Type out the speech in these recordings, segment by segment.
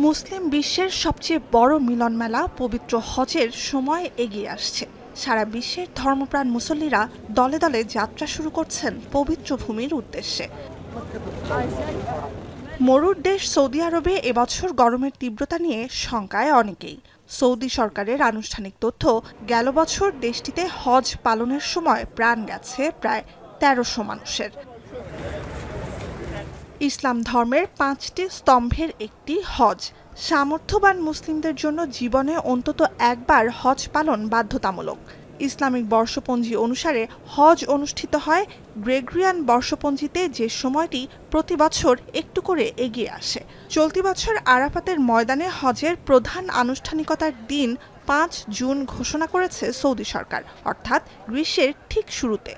মুসলিম বিশ্বের সবচেয়ে বড় মিলন মেলা পবিত্র হজের সময় এগিয়ে আসছে। সারা বিশ্বের ধর্মপ্রাণ মুসল্লিরা দলে দলে যাত্রা শুরু করছেন পবিত্র ভূমির উদ্দেশ্যে। মরুর দেশ সৌদি আরবে এবছর গরমের তীব্রতা নিয়ে শঙ্কায় অনেকেই। সৌদি সরকারের আনুষ্ঠানিক তথ্য, গেল বছর দেশটিতে হজ পালনের সময় প্রাণ গেছে প্রায় ১৩০০ মানুষের। ইসলাম ধর্মের ৫টি স্তম্ভের একটি হজ। সামর্থ্যবান মুসলিমদের জন্য জীবনে অন্তত একবার হজ পালন বাধ্যতামূলক। ইসলামিক বর্ষপঞ্জি অনুসারে হজ অনুষ্ঠিত হয় গ্রেগরিয়ান বর্ষপঞ্জিতে, যে সময়টি প্রতি বছর একটু করে এগিয়ে আসে। চলতি বছর আরাফাতের ময়দানে হজের প্রধান আনুষ্ঠানিকতার দিন ৫ জুন ঘোষণা করেছে সৌদি সরকার, অর্থাৎ গ্রীষ্মের ঠিক শুরুতে।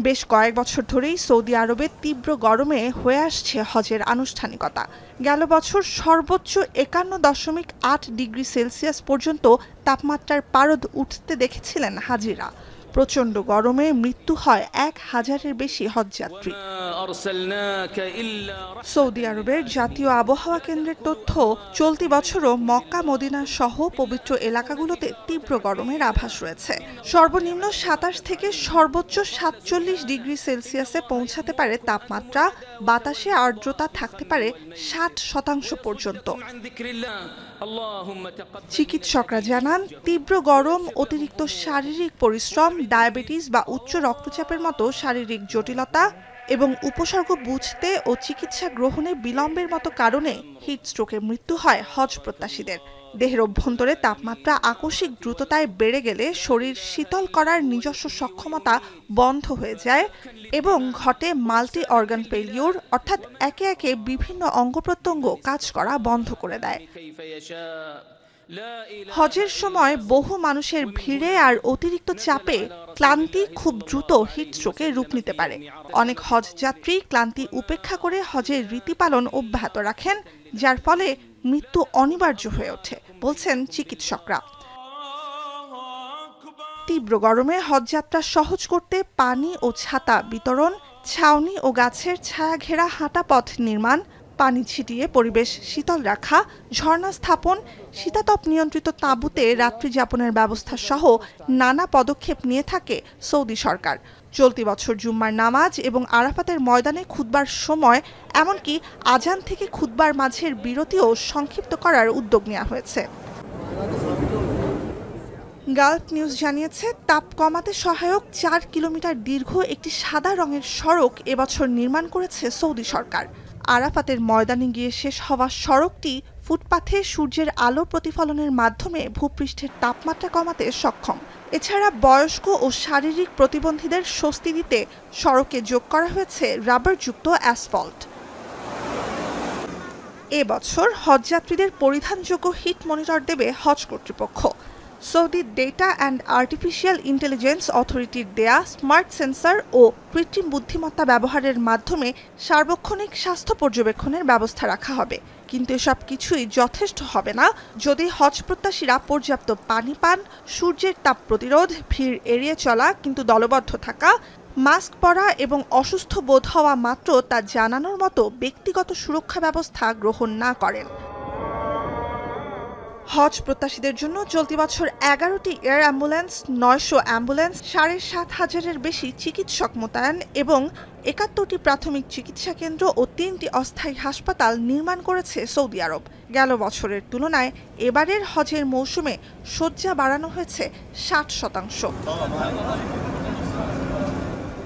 বেশ কয়েক বছর ধরেই সৌদি আরবে তীব্র গরমে হয়ে আসছে হজের আনুষ্ঠানিকতা। গেল বছর সর্বোচ্চ ৫১.৮ ডিগ্রি সেলসিয়াস পর্যন্ত তাপমাত্রার পারদ উঠতে দেখেছিলেন হাজিরা। প্রচণ্ড গরমে মৃত্যু হয় ১,০০০-এর বেশি হজযাত্রী। সৌদি আরবের জাতীয় আবহাওয়া কেন্দ্রের তথ্য, চলতি বছরও মক্কা মদিনা সহ পবিত্র এলাকাগুলোতে তীব্র গরমের আভাস রয়েছে। সর্বনিম্ন ২৭ থেকে সর্বোচ্চ ৪৭ ডিগ্রি সেলসিয়াসে পৌঁছাতে পারে তাপমাত্রা। বাতাসে আর্দ্রতা থাকতে পারে ৬০% পর্যন্ত। চিকিৎসকরা জানান, তীব্র গরম, অতিরিক্ত শারীরিক পরিশ্রম, ডায়াবেটিস বা উচ্চ রক্তচাপের মতো শারীরিক জটিলতা এবং উপসর্গ বুঝতে ও চিকিৎসা গ্রহণে বিলম্বের মতো কারণে হিটস্ট্রোকে মৃত্যু হয় হজ প্রত্যাশীদের। দেহের অভ্যন্তরে তাপমাত্রা আকস্মিক দ্রুততায় বেড়ে গেলে শরীর শীতল করার নিজস্ব সক্ষমতা বন্ধ হয়ে যায় এবং ঘটে মাল্টি অর্গান ফেলিউর, অর্থাৎ একে একে বিভিন্ন অঙ্গ প্রত্যঙ্গ কাজ করা বন্ধ করে দেয়। হজের সময় বহু মানুষের ভিড়ে আর অতিরিক্ত চাপে ক্লান্তি খুব দ্রুত হিটস্ট্রোকে রূপ নিতে পারে। অনেক হজ যাত্রী ক্লান্তি উপেক্ষা করে হজের রীতি পালন অব্যাহত রাখেন, যার ফলে মৃত্যু অনিবার্য হয়ে ওঠে, বলছেন চিকিৎসকরা। তীব্র গরমে হজযাত্রা সহজ করতে পানি ও ছাতা বিতরণ, ছাউনি ও গাছের ছায়া ঘেরা হাঁটা পথ নির্মাণ, পানি ছিটিয়ে পরিবেশ শীতল রাখা, ঝর্ণা স্থাপন, শীতাতপ নিয়ন্ত্রিত তাঁবুতে রাত্রি যাপনের ব্যবস্থা সহ নানা পদক্ষেপ নিয়ে থাকে সৌদি সরকার। চলতি বছর জুম্মার নামাজ এবং আরাফাতের ময়দানে খুতবার সময়, এমনকি আজান থেকে খুতবার মাঝের বিরতিও সংক্ষিপ্ত করার উদ্যোগ নেওয়া হয়েছে। গালফ নিউজ জানিয়েছে, তাপ কমাতে সহায়ক ৪ কিলোমিটার দীর্ঘ একটি সাদা রঙের সড়ক এবছর নির্মাণ করেছে সৌদি সরকার। আরাফাতের ময়দানে গিয়ে শেষ হওয়া সড়কটি ফুটপাথে সূর্যের আলো প্রতিফলনের মাধ্যমে ভূপৃষ্ঠের তাপমাত্রা কমাতে সক্ষম। এছাড়া বয়স্ক ও শারীরিক প্রতিবন্ধীদের স্বস্তি দিতে সড়কে যোগ করা হয়েছে রাবারযুক্ত অ্যাসফল্ট। এবছর হজযাত্রীদের পরিধানযোগ্য হিট মনিটর দেবে হজ কর্তৃপক্ষ। Saudi data and artificial intelligence অথরিটির দেয়া স্মার্ট সেন্সর ও কৃত্রিম বুদ্ধিমত্তা ব্যবহারের মাধ্যমে সার্বক্ষণিক স্বাস্থ্য পর্যবেক্ষণের ব্যবস্থা রাখা হবে। কিন্তু এসব কিছুই যথেষ্ট হবে না যদি হজ প্রত্যাশীরা পর্যাপ্ত পানি পান, সূর্যের তাপ প্রতিরোধ, ভিড় এড়িয়ে চলা কিন্তু দলবদ্ধ থাকা, মাস্ক পরা এবং অসুস্থ বোধ হওয়া মাত্র তা জানানোর মতো ব্যক্তিগত সুরক্ষা ব্যবস্থা গ্রহণ না করেন। হজ প্রত্যাশীদের জন্য চলতি বছর ১১টি এয়ার অ্যাম্বুলেন্স, ৯০০ অ্যাম্বুলেন্স, ৭৫০০-এর বেশি চিকিৎসক মোতায়েন এবং ৭১টি প্রাথমিক চিকিৎসা কেন্দ্র ও ৩টি অস্থায়ী হাসপাতাল নির্মাণ করেছে সৌদি আরব। গেল বছরের তুলনায় এবারের হজের মৌসুমে শয্যা বাড়ানো হয়েছে ৬০%।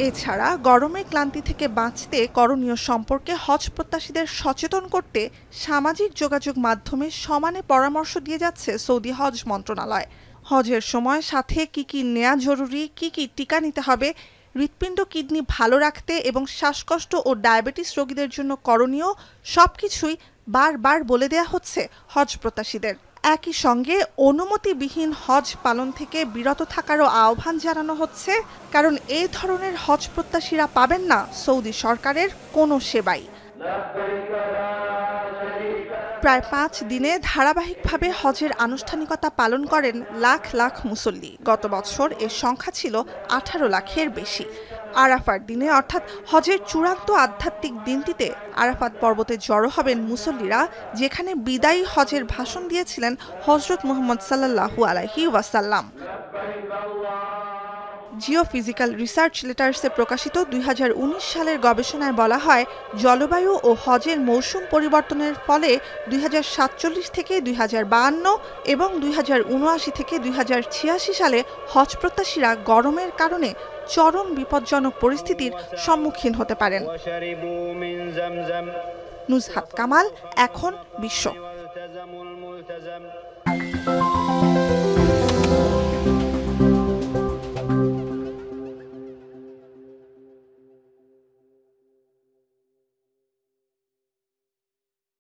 এছাড়া গরমে ক্লান্তি থেকে বাঁচতে করণীয় সম্পর্কে হজ প্রত্যাশীদের সচেতন করতে সামাজিক যোগাযোগ মাধ্যমে সমানে পরামর্শ দিয়ে যাচ্ছে সৌদি হজ মন্ত্রণালয়। হজের সময় সাথে কি কি নেওয়া জরুরি, কি কি টিকা নিতে হবে, হৃৎপিণ্ড কিডনি ভালো রাখতে এবং শ্বাসকষ্ট ও ডায়াবেটিস রোগীদের জন্য করণীয় সবকিছুই বারবার বলে দেয়া হচ্ছে হজ প্রত্যাশীদের। একই সঙ্গে অনুমতিবিহীন হজ পালন থেকে বিরত থাকারও আহ্বান জানানো হচ্ছে, কারণ এই ধরনের হজ প্রত্যাশীরা পাবেন না সৌদি সরকারের কোনো সেবাই। প্রায় ৫ দিনে ধারাবাহিকভাবে হজের আনুষ্ঠানিকতা পালন করেন লাখ লাখ মুসল্লি। গত বছর এর সংখ্যা ছিল ১৮ লাখের বেশি। আরাফার দিনে অর্থাৎ হজের চূড়ান্ত আধ্যাত্মিক দিনটিতে আরাফাত পর্বতে জড়ো হবেন মুসল্লিরা, যেখানে বিদায়ী হজের ভাষণ দিয়েছিলেন হযরত মুহাম্মদ সাল্লাল্লাহু আলাইহি ওয়াসাল্লাম। জিওফিজিক্যাল রিসার্চ লেটার্সে প্রকাশিত ২০১৯ সালের গবেষণায় বলা হয়, জলবায়ু ও হজের মৌসুম পরিবর্তনের ফলে ২০৪৭ থেকে ২০৫২ এবং ২০৭৯ থেকে ২০৮৬ সালে হজ প্রত্যাশীরা গরমের কারণে চরম বিপজ্জনক পরিস্থিতির সম্মুখীন হতে পারেন। নুজহাত কামাল, এখন বিশ্ব।